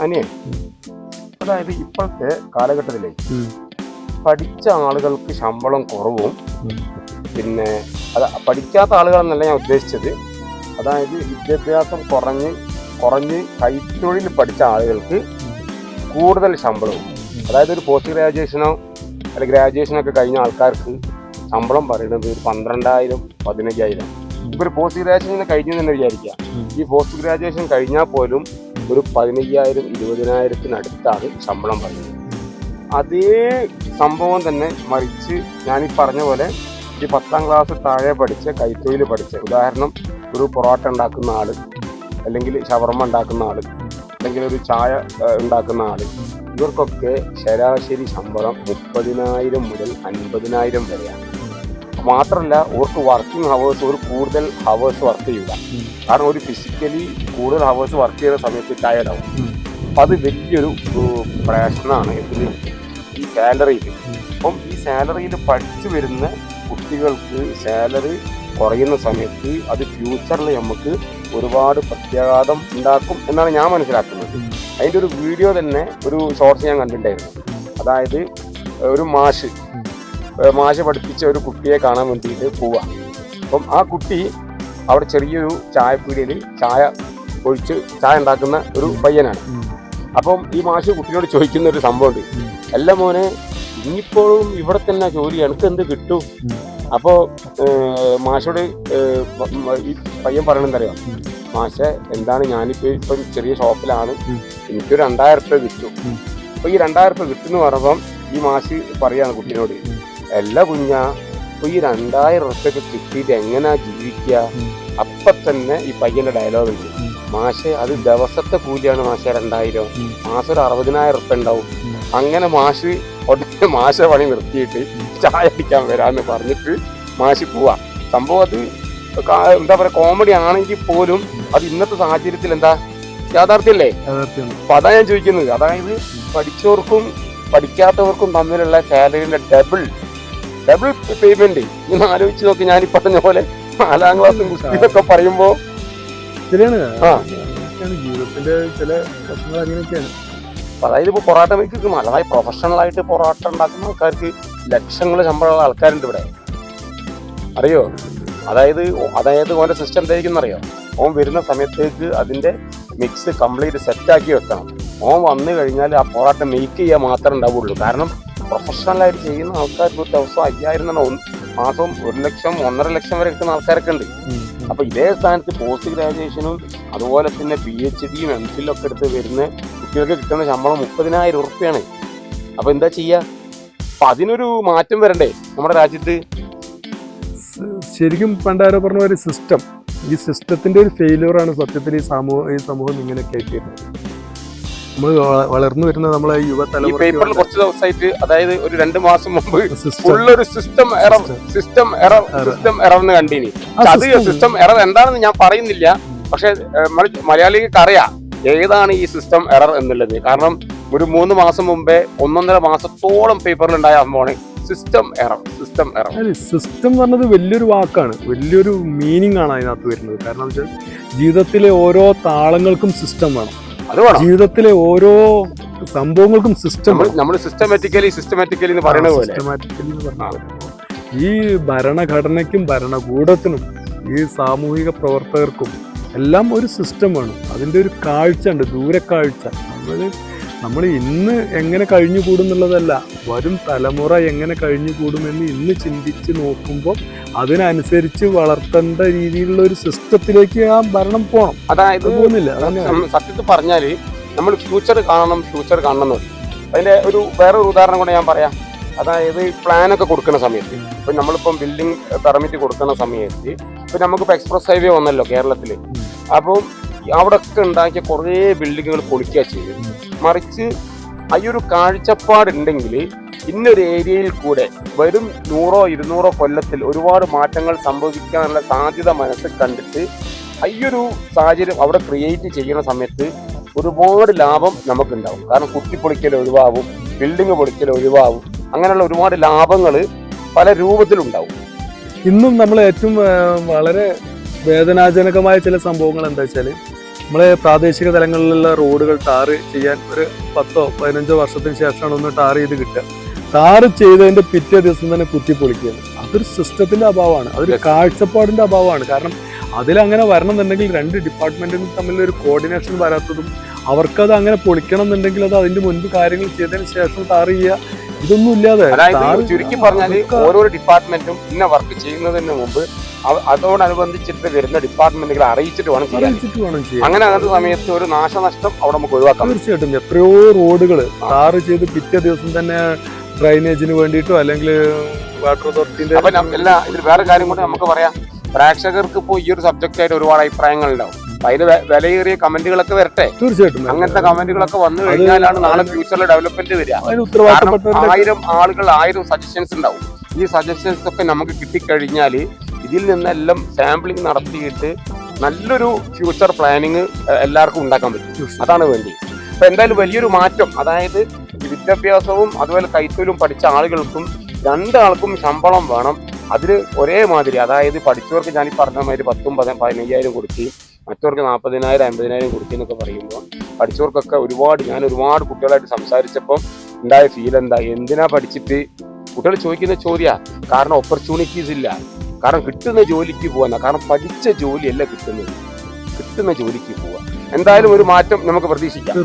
അനിയൻ, അതായത് ഇപ്പോഴത്തെ കാലഘട്ടത്തിലെ പഠിച്ച ആളുകൾക്ക് ശമ്പളം കുറവും, പിന്നെ അത് പഠിക്കാത്ത ആളുകളെന്നല്ല ഞാൻ ഉദ്ദേശിച്ചത്. അതായത് വിദ്യാഭ്യാസം കുറഞ്ഞ് കൈത്തൊഴിൽ പഠിച്ച ആളുകൾക്ക് കൂടുതൽ ശമ്പളവും. അതായത് ഒരു പോസ്റ്റ് ഗ്രാജുവേഷനോ അല്ലെങ്കിൽ ഗ്രാജുവേഷനൊക്കെ കഴിഞ്ഞ ആൾക്കാർക്ക് ശമ്പളം പറയുന്നത് ഒരു 12,000 15,000. ഇപ്പോൾ ഒരു പോസ്റ്റ് ഗ്രാജുവേഷൻ കഴിഞ്ഞു തന്നെ വിചാരിക്കുക. ഈ പോസ്റ്റ് ഗ്രാജുവേഷൻ കഴിഞ്ഞാൽ പോലും ഒരു 15,000 20,000-അടുത്താണ് ശമ്പളം പറയുന്നത്. അതേ സംഭവം തന്നെ മറിച്ച് ഞാനീ പറഞ്ഞ പോലെ ഈ 10ാം ക്ലാസ് താഴെ പഠിച്ച കൈത്തൊഴിൽ പഠിച്ച, ഉദാഹരണം ഒരു പൊറോട്ട ഉണ്ടാക്കുന്ന ആള്, അല്ലെങ്കിൽ ഷവർമ ഉണ്ടാക്കുന്ന ആള്, അല്ലെങ്കിൽ ഒരു ചായ ഉണ്ടാക്കുന്ന ആള്, ഇവർക്കൊക്കെ ശരാശരി ശമ്പളം 30,000 മുതൽ 50,000 വരെയാണ്. മാത്രമല്ല അവർക്ക് വർക്കിംഗ് ഹവേഴ്സ് ഒരു കൂടുതൽ ഹവേഴ്സ് വർക്ക് ചെയ്യുക. കാരണം ഒരു ഫിസിക്കലി കൂടുതൽ ഹവേഴ്സ് വർക്ക് ചെയ്യുന്ന സമയത്ത് ടയർഡാവും. അപ്പം അത് വലിയൊരു പ്രശ്നമാണ് ഇതിൽ, ഈ സാലറിയിൽ. അപ്പം ഈ സാലറിയിൽ പഠിച്ചു വരുന്ന കുട്ടികൾക്ക് സാലറി കുറയുന്ന സമയത്ത് അത് ഫ്യൂച്ചറിൽ നമുക്ക് ഒരുപാട് പ്രത്യാഘാതം ഉണ്ടാക്കും എന്നാണ് ഞാൻ മനസ്സിലാക്കുന്നത്. അതിൻ്റെ ഒരു വീഡിയോ തന്നെ, ഒരു ഷോർട്സ് ഞാൻ കണ്ടിട്ടുണ്ടായിരുന്നു. അതായത് ഒരു മാഷ് പഠിപ്പിച്ച ഒരു കുട്ടിയെ കാണാൻ വേണ്ടിയിട്ട് പോവുക. അപ്പം ആ കുട്ടി അവിടെ ചെറിയൊരു ചായപ്പീടിയിൽ ചായ ഉണ്ടാക്കുന്ന ഒരു പയ്യനാണ്. അപ്പം ഈ മാഷ് കുട്ടിയോട് ചോദിക്കുന്ന ഒരു സംഭവമുണ്ട്, അല്ല മോനെ, ഇനിയിപ്പോഴും ഇവിടെ തന്നെ ജോലി, എനിക്ക് എന്ത് കിട്ടും? അപ്പോൾ മാഷോട് ഈ പയ്യൻ പറയണെന്നറിയാം, മാഷെ എന്താണ്, ഇപ്പം ചെറിയ ഷോപ്പിലാണ്, എനിക്കൊരു 2,000 രൂപ കിട്ടും. അപ്പോൾ ഈ 2,000 രൂപ കിട്ടുമെന്ന് പറയുമ്പം ഈ മാഷ് പറയാണ് കുട്ടീനോട്, അല്ല കുഞ്ഞാ, അപ്പോൾ ഈ 2,000 രൂപയൊക്കെ കിട്ടിയിട്ട് എങ്ങനെയാ ജീവിക്കുക? അപ്പം തന്നെ ഈ പയ്യൻ്റെ ഡയലോഗ് ഉണ്ട്, മാഷെ അത് ദിവസത്തെ കൂലിയാണ് മാഷെ 2,000, മാസം ഒരു 60,000 രൂപ ഉണ്ടാവും. അങ്ങനെ മാഷ പണി നിർത്തിയിട്ട് ചായ അടിക്കാൻ വരാമെന്ന് പറഞ്ഞിട്ട് മാഷി പോവാ. സംഭവം അത് എന്താ പറയുക, കോമഡി ആണെങ്കിൽ പോലും അത് ഇന്നത്തെ സാഹചര്യത്തിൽ എന്താ യാഥാർത്ഥ്യമല്ലേ? അപ്പൊ അതാ ഞാൻ ചോദിക്കുന്നത്. അതായത് പഠിച്ചവർക്കും പഠിക്കാത്തവർക്കും തമ്മിലുള്ള സാലറിയുടെ ഡബിൾ പേയ്മെന്റ് ഇന്ന് ആലോചിച്ച് നോക്കി. ഞാൻ ഈ പറഞ്ഞ പോലെ 4ാം ക്ലാസ്സും കുസ്തിയൊക്കെ പറയുമ്പോ ശരിയാണ്, ജീവിതത്തിന്റെ ചില പ്രശ്നങ്ങൾ അങ്ങനെയൊക്കെയാണ്. അതായത് ഇപ്പോൾ പൊറോട്ട മേക്ക് നല്ലതായി പ്രൊഫഷണലായിട്ട് പൊറോട്ട ഉണ്ടാക്കുന്ന ആൾക്കാർക്ക് ലക്ഷങ്ങൾ ശമ്പളമുള്ള ആൾക്കാരുണ്ട് ഇവിടെ, അറിയോ? അതായത് ഓൻ്റെ സിസ്റ്റം എന്തായിരിക്കും അറിയോ? ഓൻ വരുന്ന സമയത്തേക്ക് അതിൻ്റെ മിക്സ് കംപ്ലീറ്റ് സെറ്റാക്കി വെക്കണം. ഓൻ വന്നു കഴിഞ്ഞാൽ ആ പൊറോട്ട മേക്ക് ചെയ്യാൻ മാത്രമേ ഉണ്ടാവുള്ളൂ. കാരണം പ്രൊഫഷണലായിട്ട് ചെയ്യുന്ന ആൾക്കാർക്ക് ഒരു ദിവസം 5,000 തന്നെ, മാസം 1 ലക്ഷം 1.5 ലക്ഷം വരെ കിട്ടുന്ന ആൾക്കാരൊക്കെ ഉണ്ട്. അപ്പൊ ഇതേ സ്ഥാനത്ത് പോസ്റ്റ് ഗ്രാജുവേഷനും അതുപോലെ തന്നെ PhD MPhil ഒക്കെ എടുത്ത് വരുന്ന കുട്ടികൾക്ക് കിട്ടുന്ന ശമ്പളം 30,000 രൂപയാണ്. അപ്പൊ എന്താ ചെയ്യാ? അപ്പൊ അതിനൊരു മാറ്റം വരണ്ടേ നമ്മുടെ രാജ്യത്ത്? ശരിക്കും പണ്ടാരോ പറഞ്ഞ ഒരു സിസ്റ്റം, ഈ സിസ്റ്റത്തിന്റെ ഒരു ഫെയിലിയറാണ് സത്യത്തിൽ ഈ സമൂഹം ഇങ്ങനെയൊക്കെ ആയിട്ട് വരുന്നത്. നമ്മൾ വളർന്നു വരുന്ന നമ്മളെ യുവതലമുറ പേപ്പറിൽ കുറച്ച് ദിവസമായിട്ട്, അതായത് ഒരു 2 മാസം മുമ്പ് ഫുള്ളൊരു സിസ്റ്റം എറർ എന്ന് കണ്ടിനി. അത് സിസ്റ്റം എറർ എന്താണെന്ന് ഞാൻ പറയുന്നില്ല, പക്ഷെ മലയാളികൾക്ക് അറിയാം ഏതാണ് ഈ സിസ്റ്റം എറർ എന്നുള്ളത്. കാരണം ഒരു 3 മാസം മുമ്പേ 1.5 മാസത്തോളം പേപ്പറിൽ ഉണ്ടായ സംഭവമാണ് സിസ്റ്റം എറർ. സിസ്റ്റം പറഞ്ഞത് വലിയൊരു വാക്കാണ്, വലിയൊരു മീനിങ് ആണ് അതിനകത്ത് വരുന്നത്. കാരണം വെച്ചാൽ ജീവിതത്തിലെ ഓരോ താളങ്ങൾക്കും സിസ്റ്റം വേണം, ജീവിതത്തിലെ ഓരോ സംഭവങ്ങൾക്കും സിസ്റ്റം. നമ്മൾ സിസ്റ്റമാറ്റിക്കലി എന്ന് പറയുന്നത് പോലെ ഈ ഭരണഘടനയ്ക്കും ഭരണകൂടത്തിനും ഈ സാമൂഹിക പ്രവർത്തകർക്കും എല്ലാം ഒരു സിസ്റ്റം വേണം. അതിൻ്റെ ഒരു കാഴ്ച ഉണ്ട്, ദൂരക്കാഴ്ച. നമ്മൾ ഇന്ന് എങ്ങനെ കഴിഞ്ഞുകൂടും എന്നുള്ളതല്ല, വരും തലമുറ എങ്ങനെ കഴിഞ്ഞുകൂടുമെന്ന് ഇന്ന് ചിന്തിച്ച് നോക്കുമ്പോൾ അതിനനുസരിച്ച് വളർത്തേണ്ട രീതിയിലുള്ള ഒരു സിസ്റ്റത്തിലേക്ക് ആ ഭരണം പോകണം. അതായത് പോകുന്നില്ല. സത്യത്തിൽ പറഞ്ഞാൽ നമ്മൾ ഫ്യൂച്ചർ കാണണം എന്ന് പറയും. അതിന്റെ വേറൊരു ഉദാഹരണം കൂടെ ഞാൻ പറയാം. അതായത് പ്ലാനൊക്കെ കൊടുക്കുന്ന സമയത്ത്, ഇപ്പം നമ്മളിപ്പം ബിൽഡിംഗ് പെർമിറ്റ് കൊടുക്കുന്ന സമയത്ത് ഇപ്പം നമുക്കിപ്പോൾ എക്സ്പ്രസ് ഹൈവേ വന്നല്ലോ കേരളത്തിൽ. അപ്പോൾ അവിടെ ഒക്കെ ഉണ്ടാക്കിയ കുറേ ബിൽഡിങ്ങുകൾ പൊളിക്കുക ചെയ്യും. മറിച്ച് ഈ ഒരു കാഴ്ചപ്പാടുണ്ടെങ്കിൽ ഇന്നൊരു ഏരിയയിൽ കൂടെ വരും 100-200 കൊല്ലത്തിൽ ഒരുപാട് മാറ്റങ്ങൾ സംഭവിക്കാനുള്ള സാധ്യത മനസ്സിൽ കണ്ടിട്ട് ഒരു സാഹചര്യം അവിടെ ക്രിയേറ്റ് ചെയ്യുന്ന സമയത്ത് ഒരുപാട് ലാഭം നമുക്കുണ്ടാവും. കാരണം കുത്തിപ്പൊളിക്കൽ ഒഴിവാകും, ബിൽഡിങ് പൊളിക്കൽ ഒഴിവാകും, അങ്ങനെയുള്ള ഒരുപാട് ലാഭങ്ങൾ പല രൂപത്തിലുണ്ടാവും. ഇന്നും നമ്മൾ ഏറ്റവും വളരെ വേദനാജനകമായ ചില സംഭവങ്ങൾ എന്താ വെച്ചാൽ, നമ്മളെ പ്രാദേശിക തലങ്ങളിലുള്ള റോഡുകൾ ടാർ ചെയ്യാൻ ഒരു 10-15 വർഷത്തിന് ശേഷമാണ് ഒന്ന് ടാർ ചെയ്ത് കിട്ടുക. ടാർ ചെയ്തതിന്റെ പിറ്റേ ദിവസം തന്നെ കുത്തിപ്പൊളിക്കുകയാണ്. അതൊരു സിസ്റ്റത്തിന്റെ അഭാവമാണ്, അതൊരു കാഴ്ചപ്പാടിന്റെ അഭാവമാണ്. കാരണം അതിലങ്ങനെ വരണം എന്നുണ്ടെങ്കിൽ 2 ഡിപ്പാർട്ട്മെന്റുകൾ തമ്മിലൊരു കോർഡിനേഷൻ വരാത്തതും, അവർക്കത് അങ്ങനെ പൊളിക്കണം എന്നുണ്ടെങ്കിൽ അത് അതിന്റെ മുൻപ് കാര്യങ്ങൾ ചെയ്തതിന് ശേഷം ടാർ ചെയ്യുക, ഇതൊന്നും ഇല്ലാതെ. അതായത് ചുരുക്കി പറഞ്ഞാൽ ഓരോ ഡിപ്പാർട്ട്മെന്റും ഇന്ന വർക്ക് ചെയ്യുന്നതിന് മുമ്പ് അതോടനുബന്ധിച്ചിട്ട് വരുന്ന ഡിപ്പാർട്ട്മെന്റുകളെ അറിയിച്ചിട്ട് വേണം ചെയ്യാൻ. അങ്ങനെ അങ്ങനത്തെ സമയത്ത് ഒരു നാശനഷ്ടം അവിടെ നമുക്ക് ഒഴിവാക്കാം. തീർച്ചയായിട്ടും എത്രയോ റോഡുകൾ ടാർ ചെയ്ത് പിറ്റേ ദിവസം തന്നെ ഡ്രൈനേജിന് വേണ്ടിയിട്ടോ അല്ലെങ്കിൽ വാട്ടർ അതോറിറ്റിന്റെ. അപ്പൊ എല്ലാ ഇതിൽ വേറെ കാര്യം കൊണ്ട് നമുക്ക് പറയാം, പ്രേക്ഷകർക്ക് ഇപ്പോൾ ഈ ഒരു സബ്ജക്റ്റ് ആയിട്ട് ഒരുപാട് അഭിപ്രായങ്ങൾ ഉണ്ടാവും. അതിന് വിലയേറിയ കമന്റുകളൊക്കെ വരട്ടെ. തീർച്ചയായിട്ടും അങ്ങനത്തെ കമന്റുകളൊക്കെ വന്നു കഴിഞ്ഞാലാണ് നാളെ ഫ്യൂച്ചറിൽ ഡെവലപ്മെന്റ് വരിക. 1000 ആളുകൾ 1000 സജഷൻസ് ഉണ്ടാവും. ഈ സജഷൻസ് ഒക്കെ നമുക്ക് കിട്ടിക്കഴിഞ്ഞാൽ ഇതിൽ നിന്നെല്ലാം സാമ്പിളിംഗ് നടത്തിയിട്ട് നല്ലൊരു ഫ്യൂച്ചർ പ്ലാനിങ് എല്ലാവർക്കും ഉണ്ടാക്കാൻ പറ്റും. അതാണ് വേണ്ടി. അപ്പൊ എന്തായാലും വലിയൊരു മാറ്റം, അതായത് വിദ്യാഭ്യാസവും അതുപോലെ കൈത്തൊഴിലും പഠിച്ച ആളുകൾക്കും 2 ആൾക്കും ശമ്പളം വേണം. അതിന് ഒരേമാതിരി, അതായത് പഠിച്ചവർക്ക് ഞാൻ ഈ പറഞ്ഞ മാതിരി 10,000-15,000 കൊടുക്കുകയും മറ്റവർക്ക് 40,000 50,000 കൊടുക്കുക എന്നൊക്കെ പറയുമ്പോൾ പഠിച്ചവർക്കൊക്കെ ഞാൻ ഒരുപാട് കുട്ടികളായിട്ട് സംസാരിച്ചപ്പോൾ ഉണ്ടായ ഫീൽ എന്താ, എന്തിനാ പഠിച്ചിട്ട് കുട്ടികൾ ചോദിക്കുന്ന ചോദ്യമാണ്. കാരണം ഓപ്പർച്യൂണിറ്റീസ് ഇല്ല, കാരണം കിട്ടുന്ന ജോലിക്ക് പോകാൻ, കാരണം പഠിച്ച ജോലിയല്ല കിട്ടുന്ന ജോലിക്ക് പോവാ. എന്തായാലും ഒരു മാറ്റം നമുക്ക് പ്രതീക്ഷിക്കാം.